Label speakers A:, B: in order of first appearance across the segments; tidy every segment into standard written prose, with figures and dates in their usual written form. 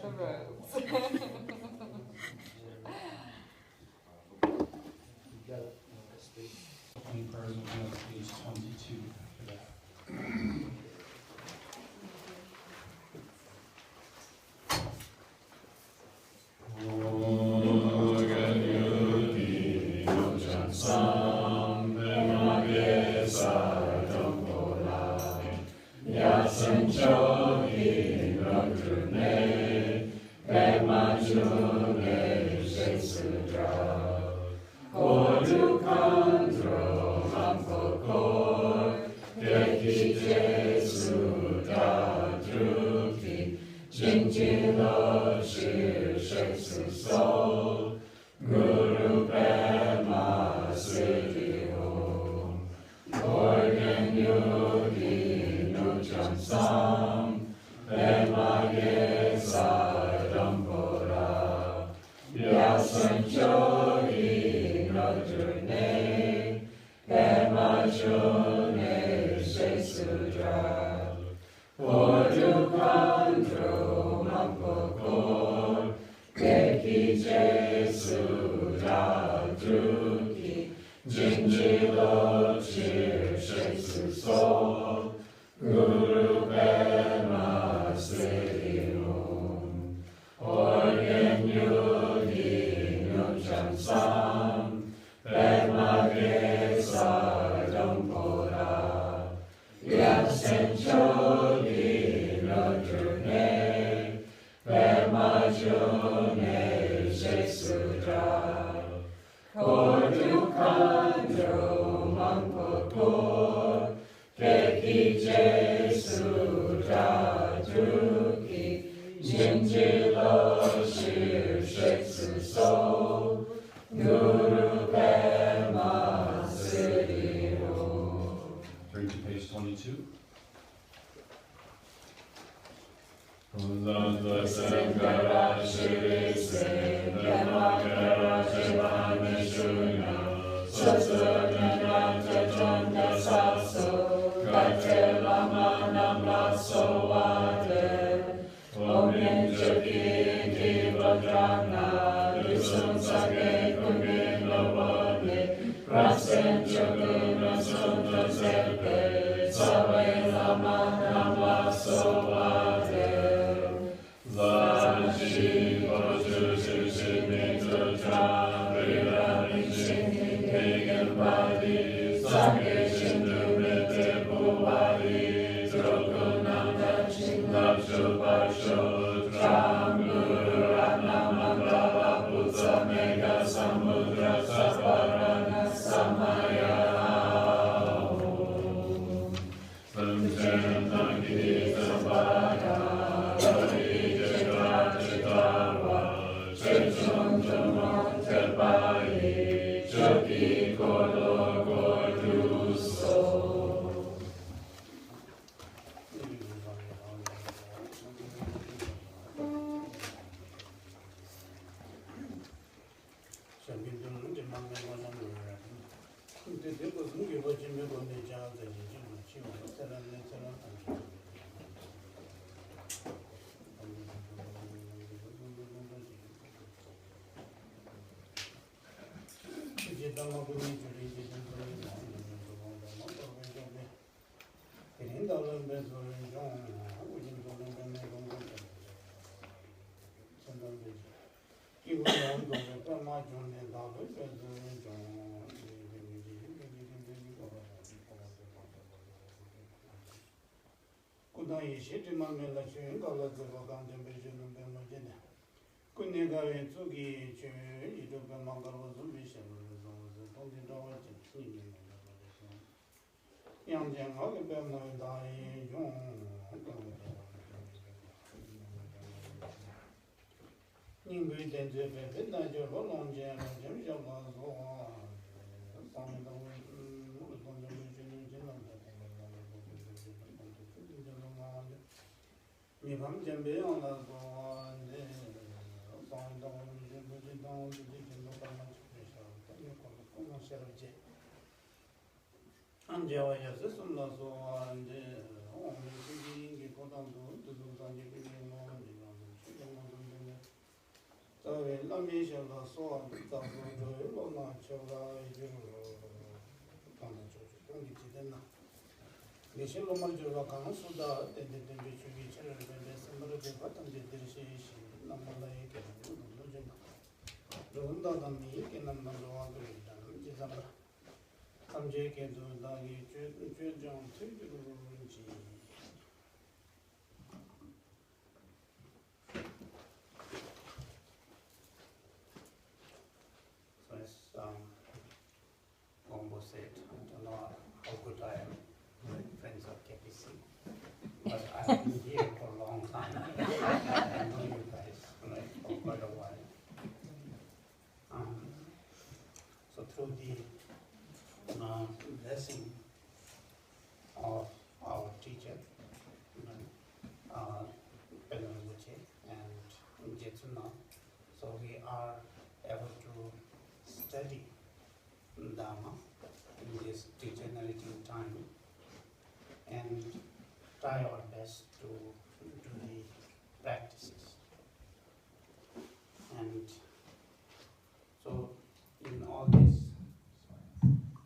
A: the robes.
B: Any prayers will be on page 22 for that. Turn to page 22.
A: Khenpo said, I don't know how good I am, friends of KPC, but I've been here for a long time. I know you guys for quite a while. So through the blessing of our teacher, and Jetsuna, so we are able to study Dharma in this degenerating time and try our best to do the practices. And so in all this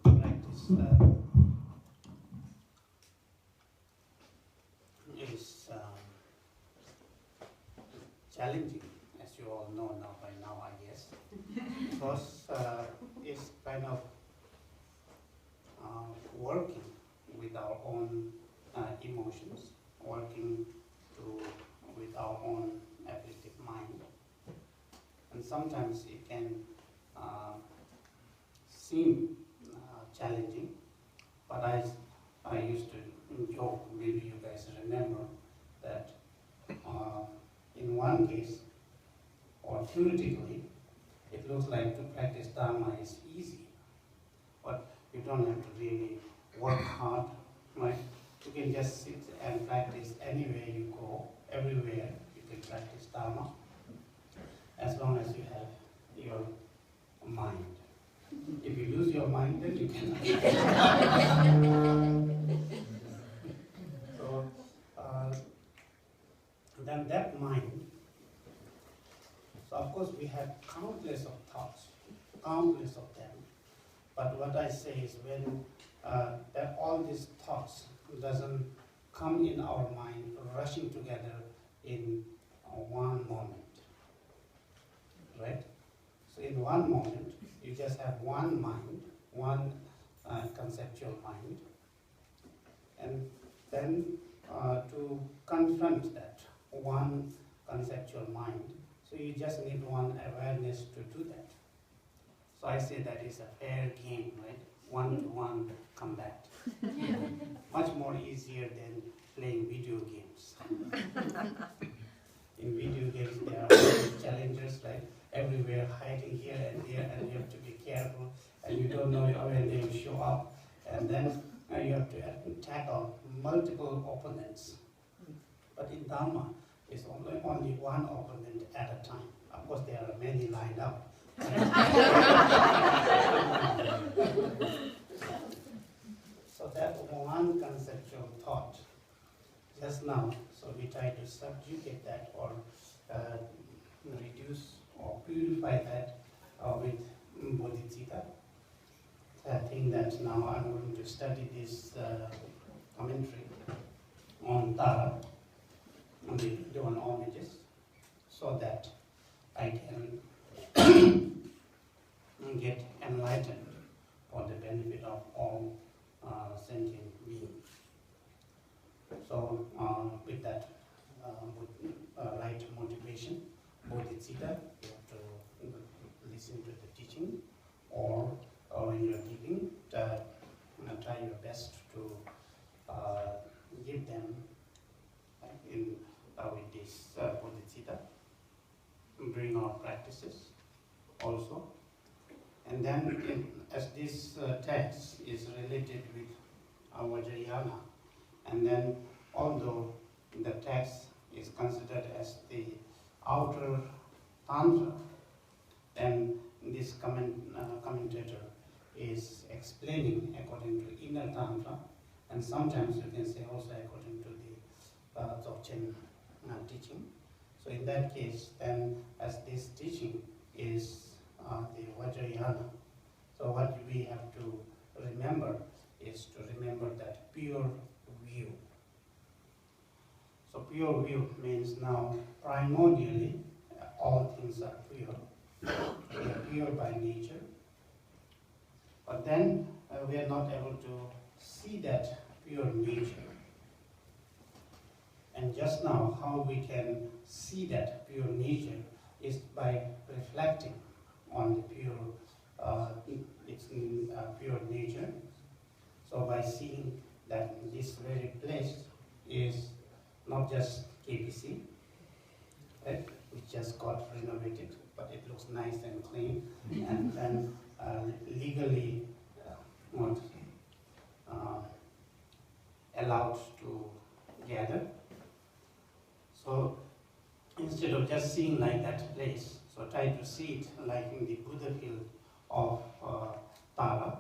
A: practice is challenging, as you all know now by now, I guess, because it's kind of working with our own emotions, working with our own affective mind, and sometimes it can seem challenging. But I used to joke, maybe you guys remember that in one case, or theoretically, it looks like to practice Dharma is easy, but you don't have to really work hard, right? You can just sit and practice anywhere you go, everywhere you can practice Dharma, as long as you have your mind. If you lose your mind, then you cannot. So, then that mind, so of course we have countless of thoughts, countless of them. But what I say is when that all these thoughts doesn't come in our mind rushing together in one moment, right? So in one moment, you just have one mind, one conceptual mind, and then to confront that one conceptual mind, so you just need one awareness to do that. So I say that is a fair game, right? One-to-one combat. Much more easier than playing video games. In video games, there are always challengers, right? Everywhere, hiding here and there, and you have to be careful, and you don't know when they will show up, and then you have to tackle multiple opponents. But in Dharma, it's only one opponent at a time. Of course, there are many lined up. So that one conceptual thought, just now, so we try to subjugate that or reduce or purify that with bodhicitta. So I think that now I'm going to study this commentary on Tara, on the Doan Homages, so that I can get enlightened for the benefit of all sentient beings. So with that right motivation, bodhicitta, you have to listen to the teaching, or when you're giving, try your best to give them with this bodhicitta, bring our practices also. And then as this text is related with our Vajrayana, and then although the text is considered as the outer tantra, then this commentator is explaining according to inner tantra, and sometimes you can say also according to the Dzogchen teaching. So in that case, then as this teaching is the Vajrayana. So what we have to remember is to remember that pure view. So pure view means now primordially all things are pure. We are pure by nature. But then we are not able to see that pure nature. And just now, how we can see that pure nature is by reflecting on the pure, pure nature. So by seeing that this very place is not just KPC, right, which just got renovated, but it looks nice and clean, and then legally not allowed to gather. So instead of just seeing like that place, so try to see it like in the Buddha field of Tara,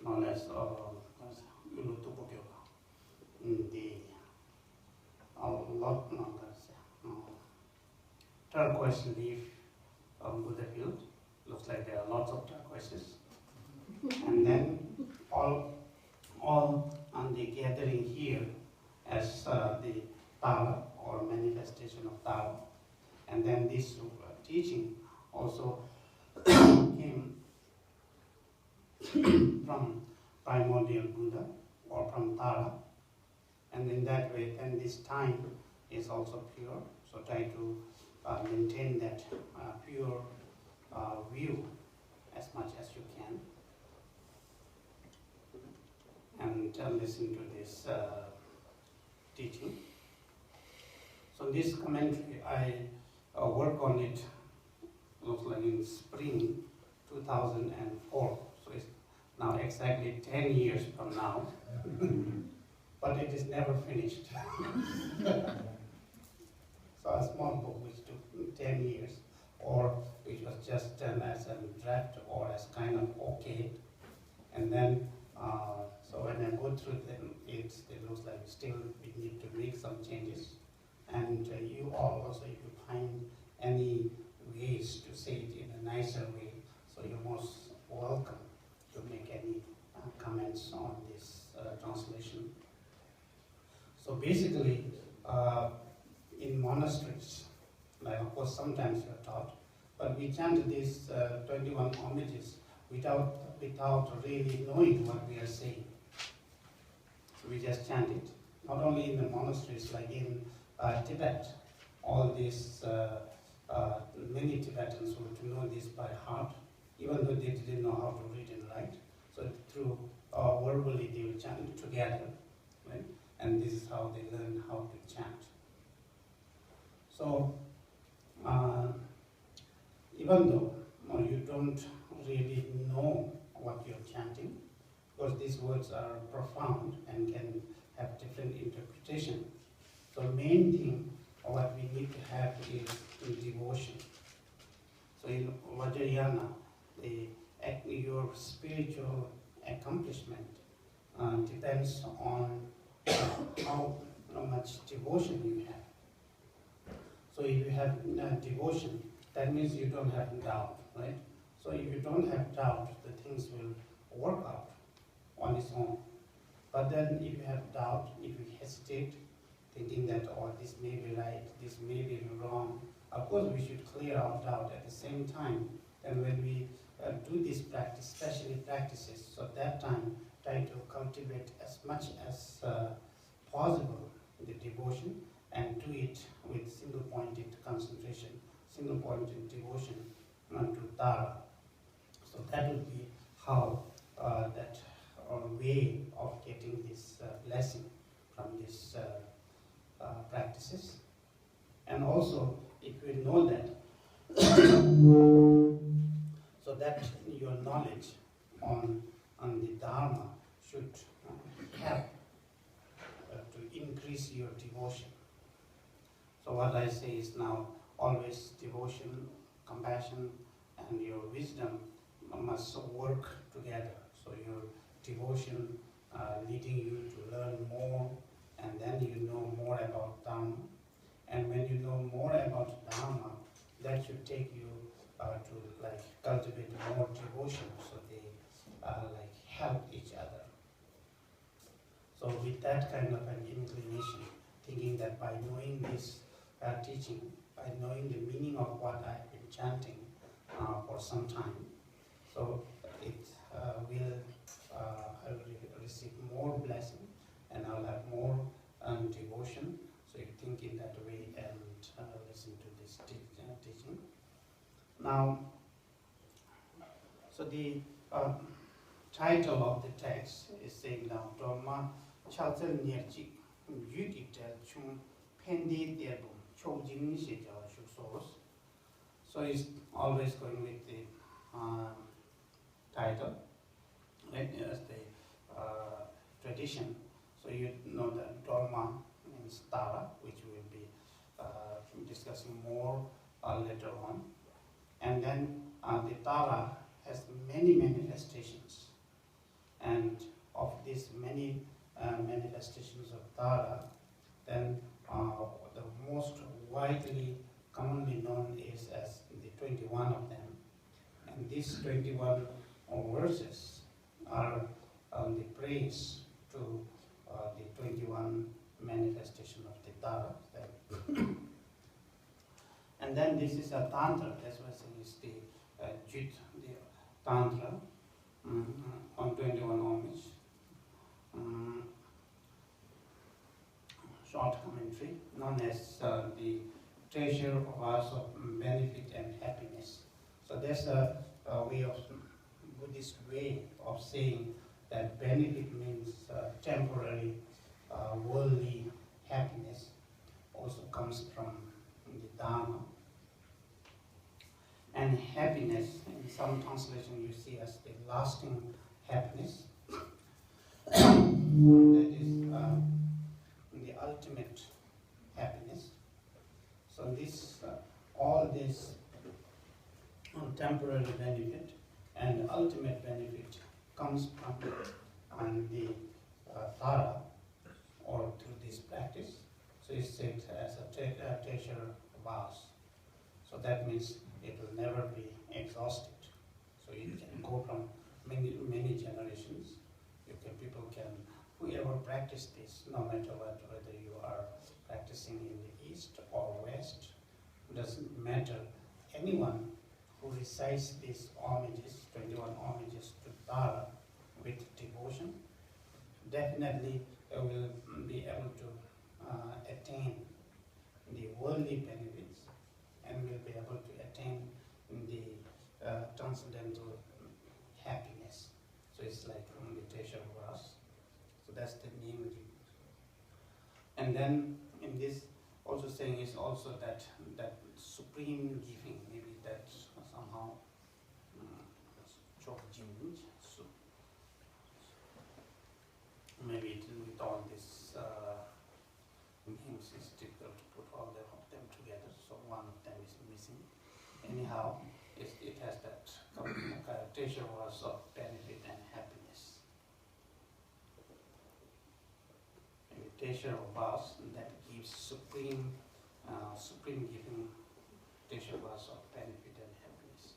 A: known as in the turquoise leaf Buddha field. Looks like there are lots of turquoises. And then all on the gathering here as the Tara or manifestation of Tara. And then this teaching also came from primordial Buddha or from Tara. And in that way, then this time is also pure. So try to maintain that pure view as much as you can. And listen to this teaching. So this commentary, I work on it, looks like in spring 2004. So it's now exactly 10 years from now. But it is never finished. So a small book which took 10 years, or which was just done as a draft or as kind of okay. And then, so when I go through them, it looks like still we need to make some changes. And you all also, if you find any ways to say it in a nicer way, so you're most welcome to make any comments on this translation. So basically, in monasteries, like of course sometimes you're taught, but we chant these 21 homages without really knowing what we are saying. So we just chant it. Not only in the monasteries, like in Tibet, all these many Tibetans were to know this by heart, even though they didn't know how to read and write. So through verbally they will chant together, right? And this is how they learn how to chant. So even though you don't really know what you're chanting, because these words are profound and can have different interpretation. So main thing what we need to have is devotion. So in Vajrayana, your spiritual accomplishment depends on how much devotion you have. So if you have devotion, that means you don't have doubt, right? So if you don't have doubt, the things will work out on its own. But then if you have doubt, if you hesitate, thinking that, oh, this may be right, this may be wrong, of course we should clear our doubt at the same time. And when we do this practice, especially practices, so that time try to cultivate as much as possible the devotion and do it with single-pointed concentration, single-pointed devotion to Tara. So that would be how that way of getting this blessing from these practices. And also, if you know that, so that your knowledge on the Dharma should help to increase your devotion. So what I say is now, always devotion, compassion, and your wisdom must work together. So your devotion leading you to learn more, and then you know more about Dharma. And when you know more about Dharma, that should take you devotion, so they like help each other. So with that kind of an inclination, thinking that by knowing this teaching, by knowing the meaning of what I've been chanting for some time, so it will I will receive more blessing, and I'll have more devotion. So you think in that way and listen to this teaching. Now, so the title of the text is saying now, Dharma Chalcel Nierjik Yukitel Chung Pendi Derbum Chojin Shija Shuksos. So it's always going with the title, right? As the tradition. So you know that Dharma means Tara, which we will be discussing more later on. And then the Tara has many manifestations. And of these many manifestations of Tara, then the most widely commonly known is as the 21 of them. And these 21 verses are the praise to the 21 manifestation of the Tara. And then this is a Tantra, that's why it's the Jit, the Tantra on 21 homage. Short commentary known as the treasure of us of benefit and happiness. So that's a way of Buddhist way of saying that benefit means temporary worldly happiness, also comes from the Dharma. And happiness, in some translation you see as the lasting happiness. That is the ultimate happiness. So this, all this temporary benefit and ultimate benefit comes from the Tara, or through this practice. So it's said as a treasure vase. So that means it will never be exhausted. So it can go from many generations. People can, whoever practice this, no matter what, whether you are practicing in the East or West, doesn't matter. Anyone who recites these homages, 21 homages to Tara with devotion, definitely will be able to attain the worldly benefits and will be able to attain the transcendental happiness. So it's like the treasure for us. So that's the name. And then in this also saying is also that supreme giving, maybe that somehow so maybe with all this names it's difficult to put all of them together, so one of them is missing. Anyhow, it has that treasure was of benefit and happiness. And the treasure of us that gives supreme giving, treasure was of benefit and happiness.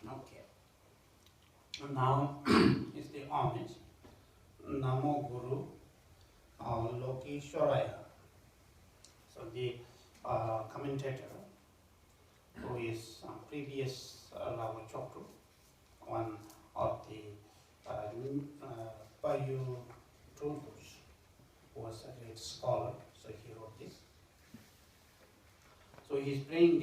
A: Okay. Now is the homage. Namo Guru Loki Shoraya. So the commentator, who is previous Lava Chokru, one of the Payu Tulkus, who was a great scholar, so he wrote this. So he's praying